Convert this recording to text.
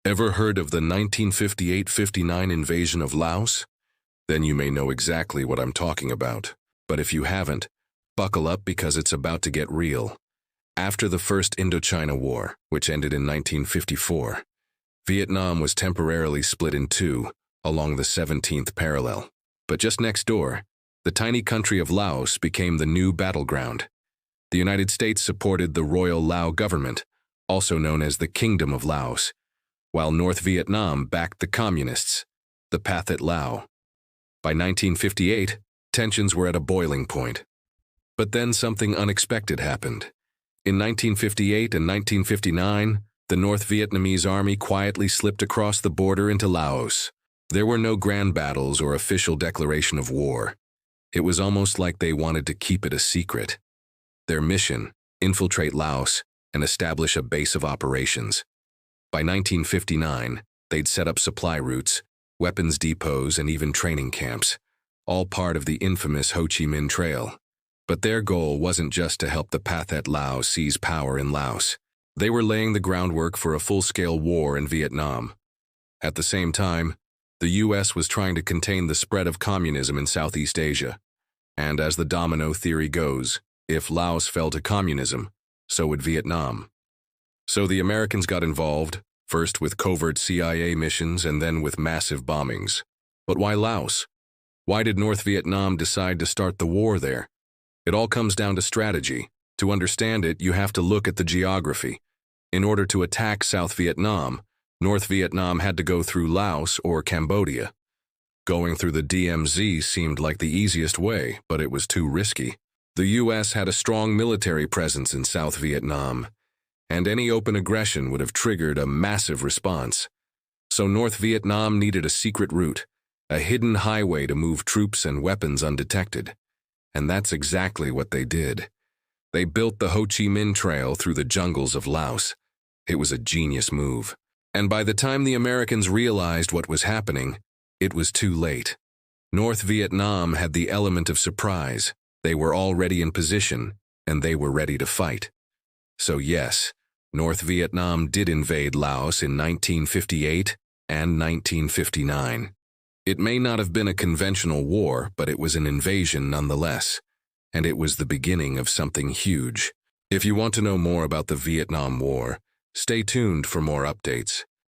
Ever heard of the 1958-59 invasion of Laos? Then you may know exactly what I'm talking about. But if you haven't, buckle up because it's about to get real. After the First Indochina War, which ended in 1954, Vietnam was temporarily split in two along the 17th parallel. But just next door, the tiny country of Laos became the new battleground. The United States supported the Royal Lao government, also known as the Kingdom of Laos, while North Vietnam backed the communists, the Pathet Lao. By 1958, tensions were at a boiling point. But then something unexpected happened. In 1958 and 1959, the North Vietnamese army quietly slipped across the border into Laos. There were no grand battles or official declaration of war. It was almost like they wanted to keep it a secret. Their mission: infiltrate Laos and establish a base of operations. By 1959, they'd set up supply routes, weapons depots, and even training camps, all part of the infamous Ho Chi Minh Trail. But their goal wasn't just to help the Pathet Lao seize power in Laos. They were laying the groundwork for a full-scale war in Vietnam. At the same time, the U.S. was trying to contain the spread of communism in Southeast Asia. And as the domino theory goes, if Laos fell to communism, so would Vietnam. So the Americans got involved, first with covert CIA missions and then with massive bombings. But why Laos? Why did North Vietnam decide to start the war there? It all comes down to strategy. To understand it, you have to look at the geography. In order to attack South Vietnam, North Vietnam had to go through Laos or Cambodia. Going through the DMZ seemed like the easiest way, but it was too risky. The U.S. had a strong military presence in South Vietnam, and any open aggression would have triggered a massive response. So North Vietnam needed a secret route, a hidden highway to move troops and weapons undetected. And that's exactly what they did. They built the Ho Chi Minh Trail through the jungles of Laos. It was a genius move. And by the time the Americans realized what was happening, it was too late. North Vietnam had the element of surprise. They were already in position, and they were ready to fight. So yes, North Vietnam did invade Laos in 1958 and 1959. It may not have been a conventional war, but it was an invasion nonetheless. And it was the beginning of something huge. If you want to know more about the Vietnam War, stay tuned for more updates.